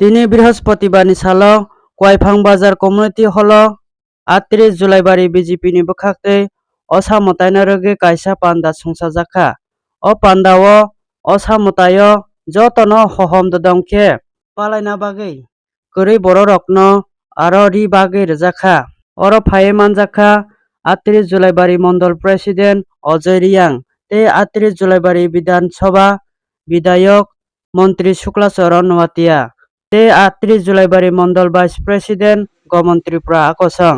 তিনি বৃহস্পতিবাरनि सानाव गयफां बाजार कमिउनिटि हलाव 38 जुलाइबारि बिजेपिनि बखाखै असामतायना रगे कायसा पान्दा संसाजाखा o pandao osamutayo jotono hohom dodongkhe palaina bagui kwrwi borok-rokno aro ri bagui rwjakha oro phaie manjakha 38 जुलाइबारि मंडल president Ajay रियां tei 38 जुलाइबारि Vidhan Sabha विधायक मंत्री शुक्लाचरण नवाटिया tei 38 जुलाइबारि मंडल भाइस प्रेसिडेंट गमन त्रिपुरा आकसं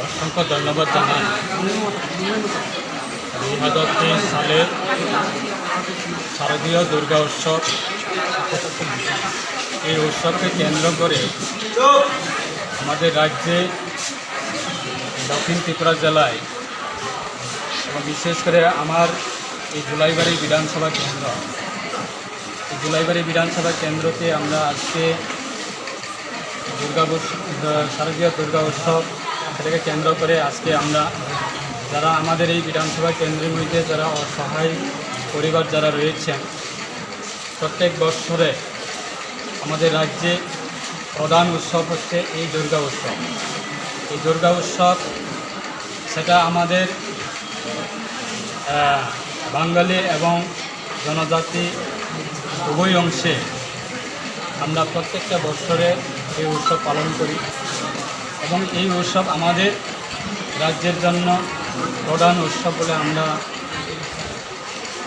অসংখ্য ধন্যবাদ জানাই 2023 সালের শারদীয় দুর্গা উৎসব এই উৎসবকে কেন্দ্র করে আমাদের রাজ্যে দক্ষিণ ত্রিপুরা জেলায় এবং বিশেষ করে আমার এই জুলাইবাড়ি বিধানসভা কেন্দ্র এই জুলাইবাড়ি বিধানসভা কেন্দ্রতে আমরা আজকে শারদীয় দুর্গা উৎসব সেটাকে কেন্দ্র করে আজকে আমরা যারা আমাদের এই বিধানসভা কেন্দ্রের মধ্যে যারা অসহায় পরিবার যারা রয়েছেন প্রত্যেক বছরে আমাদের রাজ্যে প্রধান উৎসব হচ্ছে এই দুর্গা উৎসব। এই দুর্গা উৎসব সেটা আমাদের বাঙালি এবং জনজাতি উভয় অংশে আমরা প্রত্যেকটা বছরে এই উৎসব পালন করি এবং এই উৎসব আমাদের রাজ্যের জন্য প্রধান উৎসব বলে আমরা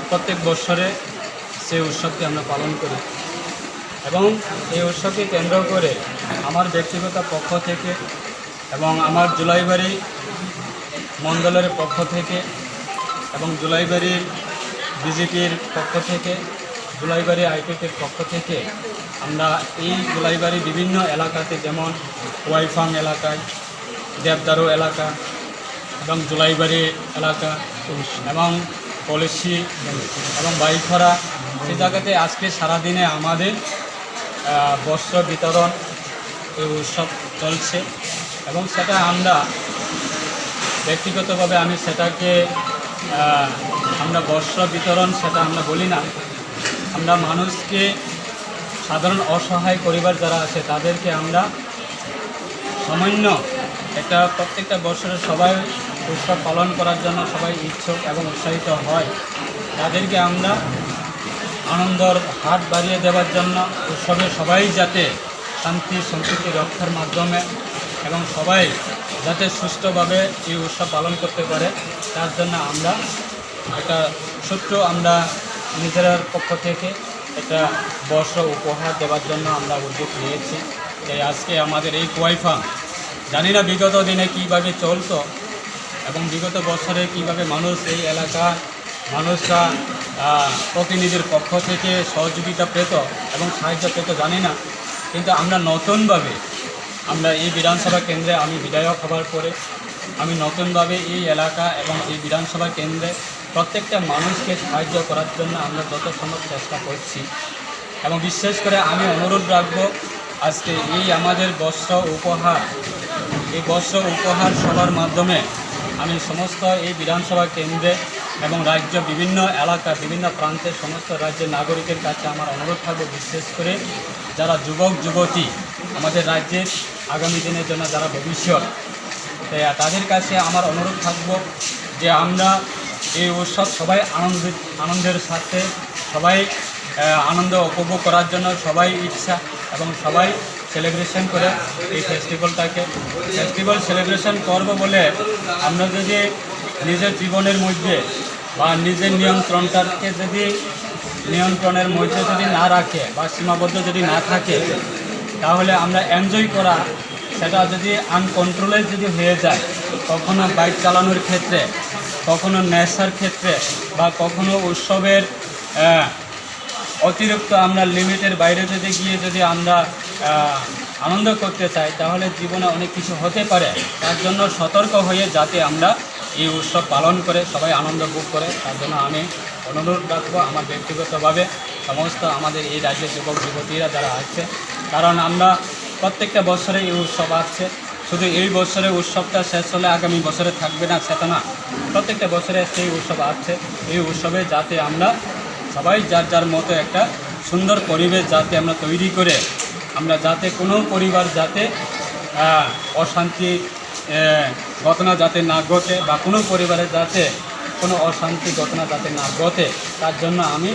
প্রত্যেক বছরে সেই উৎসবকে আমরা পালন করি এবং এই উৎসবকে কেন্দ্র করে আমার ব্যক্তিগত পক্ষ থেকে এবং আমার জুলাইবাড়ি মণ্ডলের পক্ষ থেকে এবং জুলাইবাড়ির বিজেপির পক্ষ থেকে জুলাইবাড়ি আইপিপির পক্ষ থেকে আমরা এই জুলাইবাড়ি বিভিন্ন এলাকাতে যেমন ওয়াইফাং এলাকায় দেবদারু এলাকা এবং জুলাইবাড়ি এলাকা এবং পলিসি এবং বাইখরা সেই জায়গাতে আজকে সারাদিনে আমাদের বস্ত্র বিতরণ এই উৎসব চলছে এবং সেটা আমরা ব্যক্তিগতভাবে আমি সেটাকে আমরা বস্ত্র বিতরণ সেটা আমরা বলি না, আমরা মানুষকে সাধারণ অসহায় পরিবার যারা আছে তাদেরকে আমরা সামান্য একটা প্রত্যেকটা বছরে সবাই উৎসব পালন করার জন্য সবাই ইচ্ছুক এবং উৎসাহিত হয়, তাদেরকে আমরা আনন্দর হাত বাড়িয়ে দেওয়ার জন্য উৎসবে সবাই যাতে শান্তি সম্প্রীতি রক্ষার মাধ্যমে এবং সবাই যাতে সুষ্ঠুভাবে এই উৎসব পালন করতে পারে তার জন্য আমরা একটা ছোট্ট আমরা নিজের পক্ষ থেকে একটা বস্ত্র উপহার দেওয়ার জন্য আমরা উদ্যোগ নিয়েছি। তাই আজকে আমাদের এই কোয়াইফাং জানি না বিগত দিনে কীভাবে চলতো এবং বিগত বছরে কীভাবে মানুষ এই এলাকার মানুষরা প্রতিনিধির পক্ষ থেকে সহযোগিতা পেত এবং সাহায্য পেত জানি না, কিন্তু আমরা নতুনভাবে আমরা এই বিধানসভা কেন্দ্রে আমি বিধায়ক হবার পরে আমি নতুনভাবে এই এলাকা এবং এই বিধানসভা কেন্দ্রে প্রত্যেকটা মানুষকে সাহায্য করার জন্য আমরা যত সম্ভব চেষ্টা করছি এবং বিশেষ করে আমি অনুরোধ রাখব আজকে এই আমাদের বস্ত্র উপহার এই বস্ত্র উপহার সবার মাধ্যমে আমি সমস্ত এই বিধানসভা কেন্দ্রে এবং রাজ্য বিভিন্ন এলাকা বিভিন্ন প্রান্তের সমস্ত রাজ্যের নাগরিকের কাছে আমার অনুরোধ থাকবে, বিশেষ করে যারা যুবক যুবতী আমাদের রাজ্যের আগামী দিনের জন্য যারা ভবিষ্যৎ তাদের কাছে আমার অনুরোধ থাকব যে আমরা এই উৎসব সবাই আনন্দের সাথে সবাই আনন্দ উপভোগ করার জন্য সবাই ইচ্ছা এবং সবাই সেলিব্রেশন করে এই ফেস্টিভ্যাল সেলিব্রেশন করব বলে আমরা যদি নিজের জীবনের মধ্যে বা নিজের নিয়ন্ত্রণের মধ্যে যদি না রাখে বা সীমাবদ্ধ যদি না থাকে তাহলে আমরা এনজয় করা সেটা যদি আনকন্ট্রোলে যদি হয়ে যায় কখনো বাইক চালানোর ক্ষেত্রে কখনো নেশার ক্ষেত্রে বা কখনো উৎসবের অতিরিক্ত আমরা লিমিটের বাইরে যদি গিয়ে যদি আমরা আনন্দ করতে চাই, তাহলে জীবনে অনেক কিছু হতে পারে। তার জন্য সতর্ক হয়ে যাতে আমরা এই উৎসব পালন করে সবাই আনন্দ ভোগ করে, তার জন্য আমি অনুরোধ রাখবো আমার ব্যক্তিগতভাবে সমস্ত আমাদের এই রাজ্যের যুবক যুবতীরা যারা আছে। কারণ আমরা প্রত্যেকটা বছরে এই উৎসব আসছে, শুধু এই বছরে উৎসবটা শেষ হলে আগামী বছরে থাকবে না সেটা না, প্রত্যেকটা বছরে সেই উৎসব আসছে। এই উৎসবে যাতে আমরা সবাই যার যার মতো একটা সুন্দর পরিবেশ যাতে আমরা তৈরি করে, আমরা যাতে কোনো পরিবার যাতে অশান্তি ঘটনা যাতে না ঘটে, বা কোনো পরিবারে যাতে কোনো অশান্তি ঘটনা যাতে না ঘটে, তার জন্য আমি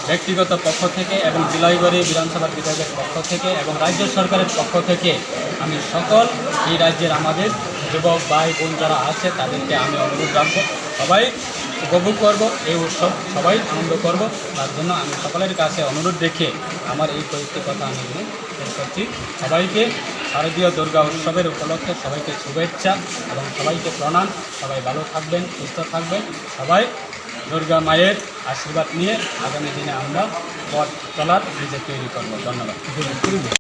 ব্যক্তিগত পক্ষ থেকে এবং জুলাইবাড়ি বিধানসভা বিভাগের পক্ষ থেকে এবং রাজ্য সরকারের পক্ষ থেকে আমি সকল এই রাজ্যের আমাদের যুবক ভাই বোন যারা আছে তাদেরকে আমি অনুরোধ রাখবো, সবাই উপভোগ করব এই উৎসব, সবাই আনন্দ করব। তার জন্য আমি সকলের কাছে অনুরোধ রেখে আমার এই কয়েকটি কথা আমি শেষ করছি। সবাইকে শারদীয় দুর্গা উৎসবের উপলক্ষে সবাইকে শুভেচ্ছা এবং সবাইকে প্রণাম। সবাই ভালো থাকবেন, সুস্থ থাকবেন, সবাই দুর্গা মায়ের আশীর্বাদ নিয়ে আগামী দিনে আমরা পথ চলার নিজে তৈরি করব। ধন্যবাদ।